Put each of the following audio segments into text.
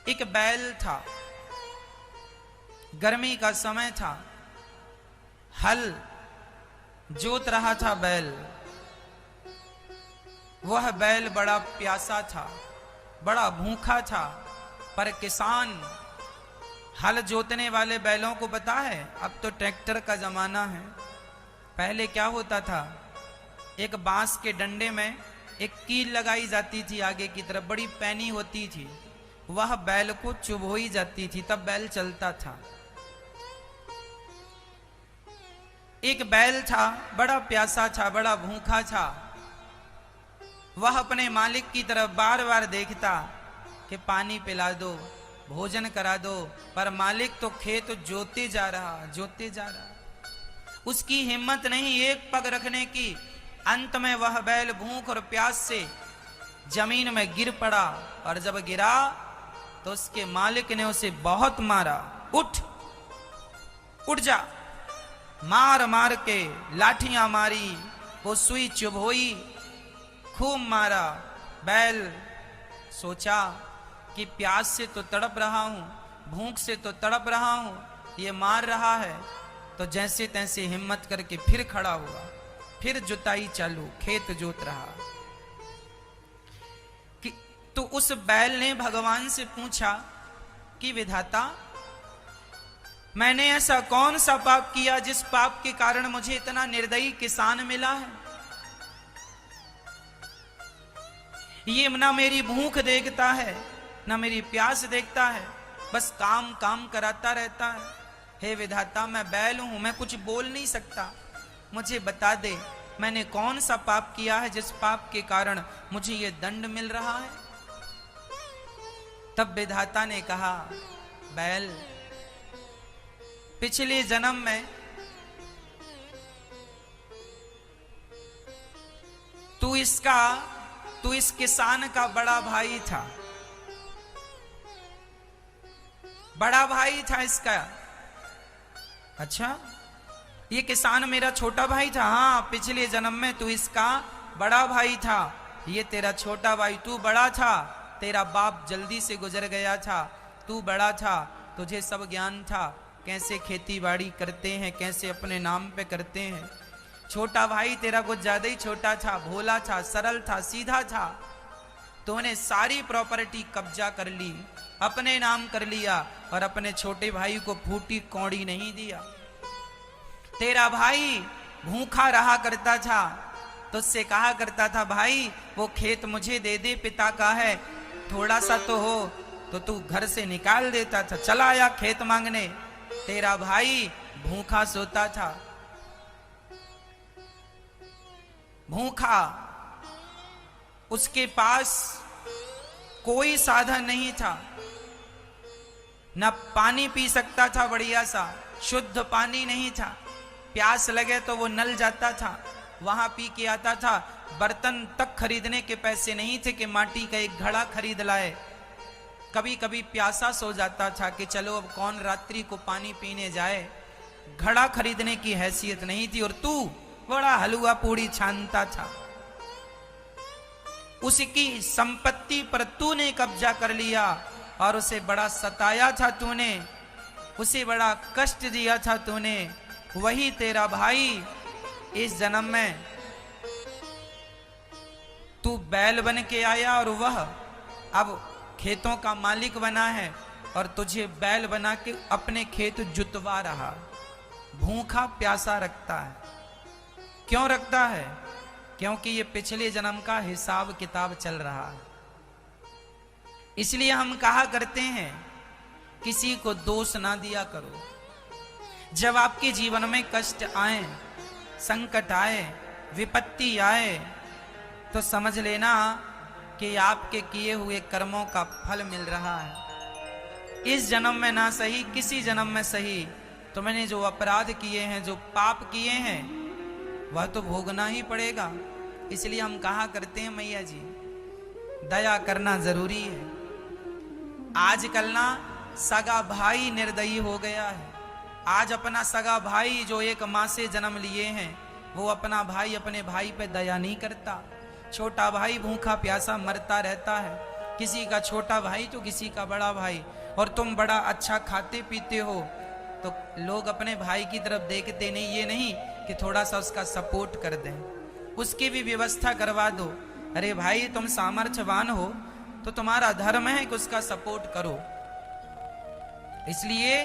एक बैल था, गर्मी का समय था, हल जोत रहा था बैल। वह बैल बड़ा प्यासा था, बड़ा भूखा था, पर किसान हल जोतने वाले बैलों को पता है अब तो ट्रैक्टर का जमाना है। पहले क्या होता था, एक बांस के डंडे में एक कील लगाई जाती थी, आगे की तरफ बड़ी पैनी होती थी, वह बैल को चुभोई जाती थी, तब बैल चलता था। एक बैल था, बड़ा प्यासा था, बड़ा भूखा था। वह अपने मालिक की तरफ बार बार देखता कि पानी पिला दो, भोजन करा दो, पर मालिक तो खेत जोते जा रहा। उसकी हिम्मत नहीं एक पग रखने की। अंत में वह बैल भूख और प्यास से जमीन में गिर पड़ा, और जब गिरा तो उसके मालिक ने उसे बहुत मारा। उठ जा, मार मार के लाठियां मारी, वो सुई चुभोई, खूब मारा। बैल सोचा कि प्यास से तो तड़प रहा हूं, भूख से तो तड़प रहा हूं, ये मार रहा है, तो जैसे तैसे हिम्मत करके फिर खड़ा हुआ, फिर जुताई चालू, खेत जोत रहा। कि तो उस बैल ने भगवान से पूछा कि विधाता, मैंने ऐसा कौन सा पाप किया जिस पाप के कारण मुझे इतना निर्दयी किसान मिला है? ये ना मेरी भूख देखता है, ना मेरी प्यास देखता है, बस काम काम कराता रहता है। हे विधाता, मैं बैल हूं, मैं कुछ बोल नहीं सकता, मुझे बता दे मैंने कौन सा पाप किया है जिस पाप के कारण मुझे ये दंड मिल रहा है। तब विधाता ने कहा, बैल, पिछले जन्म में तू इस किसान का बड़ा भाई था, बड़ा भाई था इसका। अच्छा, ये किसान मेरा छोटा भाई था? हाँ, पिछले जन्म में तू इसका बड़ा भाई था, ये तेरा छोटा भाई। तू बड़ा था, तेरा बाप जल्दी से गुजर गया था, तू बड़ा था, तुझे सब ज्ञान था, कैसे खेती बाड़ी करते हैं, कैसे अपने नाम पे करते हैं। छोटा भाई तेरा कुछ ज्यादा ही छोटा था, भोला था, सरल था, सीधा था। तूने सारी प्रॉपर्टी कब्जा कर ली, अपने नाम कर लिया, और अपने छोटे भाई को फूटी कौड़ी नहीं दिया। तेरा भाई भूखा रहा करता था, तुझसे कहा करता था, भाई वो खेत मुझे दे दे, पिता का है, थोड़ा सा तो हो, तो तू घर से निकाल देता था, चला आया खेत मांगने। तेरा भाई भूखा सोता था, भूखा, उसके पास कोई साधन नहीं था, न पानी पी सकता था बढ़िया सा, शुद्ध पानी नहीं था, प्यास लगे तो वो नल जाता था, वहां पी के आता था। बर्तन तक खरीदने के पैसे नहीं थे कि माटी का एक घड़ा खरीद लाए। कभी कभी प्यासा सो जाता था कि चलो अब कौन रात्रि को पानी पीने जाए, घड़ा खरीदने की हैसियत नहीं थी। और तू बड़ा हलवा पूड़ी छानता था, उसकी संपत्ति पर तूने कब्जा कर लिया, और उसे बड़ा सताया था तूने, उसे बड़ा कष्ट दिया था तूने। वही तेरा भाई इस जन्म में तू बैल बन के आया, और वह अब खेतों का मालिक बना है, और तुझे बैल बना के अपने खेत जुतवा रहा, भूखा प्यासा रखता है। क्यों रखता है? क्योंकि ये पिछले जन्म का हिसाब किताब चल रहा है। इसलिए हम कहा करते हैं, किसी को दोष ना दिया करो। जब आपके जीवन में कष्ट आए, संकट आए, विपत्ति आए, तो समझ लेना कि आपके किए हुए कर्मों का फल मिल रहा है। इस जन्म में ना सही, किसी जन्म में सही, तो मैंने जो अपराध किए हैं, जो पाप किए हैं, वह तो भोगना ही पड़ेगा। इसलिए हम कहा करते हैं, मैया जी दया करना जरूरी है। आजकल ना सगा भाई निर्दयी हो गया है। आज अपना सगा भाई जो एक माँ से जन्म लिए हैं, वो अपना भाई अपने भाई पे दया नहीं करता। छोटा भाई भूखा प्यासा मरता रहता है, किसी का छोटा भाई तो किसी का बड़ा भाई, और तुम बड़ा अच्छा खाते पीते हो तो लोग अपने भाई की तरफ देखते नहीं, ये नहीं कि थोड़ा सा उसका सपोर्ट कर दें, उसकी भी व्यवस्था करवा दो। अरे भाई तुम सामर्थ्यवान हो तो तुम्हारा धर्म है कि उसका सपोर्ट करो। इसलिए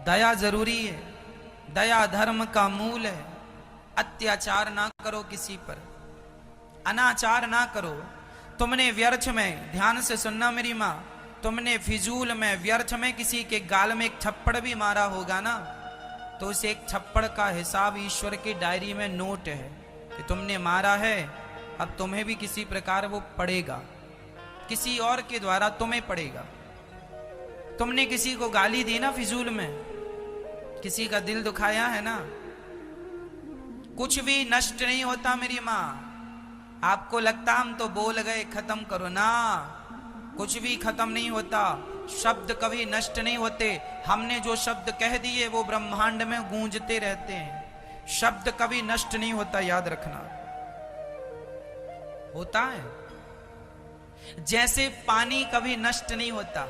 दया जरूरी है, दया धर्म का मूल है। अत्याचार ना करो किसी पर, अनाचार ना करो। तुमने व्यर्थ में, ध्यान से सुनना मेरी माँ, तुमने फिजूल में व्यर्थ में किसी के गाल में एक थप्पड़ भी मारा होगा ना, तो उस एक थप्पड़ का हिसाब ईश्वर की डायरी में नोट है कि तुमने मारा है, अब तुम्हें भी किसी प्रकार वो पड़ेगा, किसी और के द्वारा तुम्हें पड़ेगा। तुमने किसी को गाली दी ना फिजूल में, किसी का दिल दुखाया है ना, कुछ भी नष्ट नहीं होता मेरी माँ। आपको लगता हम तो बोल गए खत्म करो ना, कुछ भी खत्म नहीं होता। शब्द कभी नष्ट नहीं होते। हमने जो शब्द कह दिए वो ब्रह्मांड में गूंजते रहते हैं। शब्द कभी नष्ट नहीं होता, याद रखना। होता है जैसे पानी कभी नष्ट नहीं होता।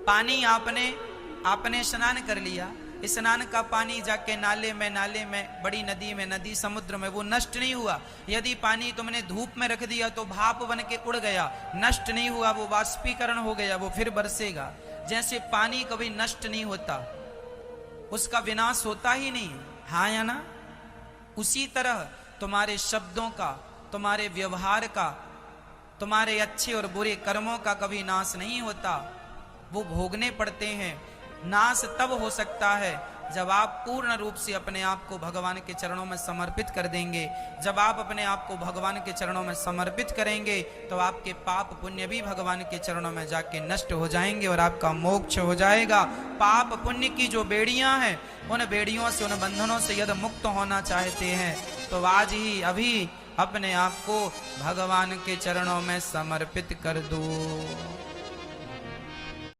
पानी आपने स्नान कर लिया, स्नान का पानी जाके नाले में, बड़ी नदी में, नदी समुद्र में, वो नष्ट नहीं हुआ। यदि पानी तुमने धूप में रख दिया तो भाप बन के उड़ गया, नष्ट नहीं हुआ, वो वाष्पीकरण हो गया, वो फिर बरसेगा। जैसे पानी कभी नष्ट नहीं होता, उसका विनाश होता ही नहीं, हाँ या ना। उसी तरह तुम्हारे शब्दों का, तुम्हारे व्यवहार का, तुम्हारे अच्छे और बुरे कर्मों का कभी नाश नहीं होता, वो भोगने पड़ते हैं। नाश तब हो सकता है जब आप पूर्ण रूप से अपने आप को भगवान के चरणों में समर्पित कर देंगे। जब आप अपने आप को भगवान के चरणों में समर्पित करेंगे तो आपके पाप पुण्य भी भगवान के चरणों में जाके नष्ट हो जाएंगे और आपका मोक्ष हो जाएगा। पाप पुण्य की जो बेड़ियां हैं, उन बेड़ियों से, उन बंधनों से यदि मुक्त होना चाहते हैं तो आज ही अभी अपने आप को भगवान के चरणों में समर्पित कर दो।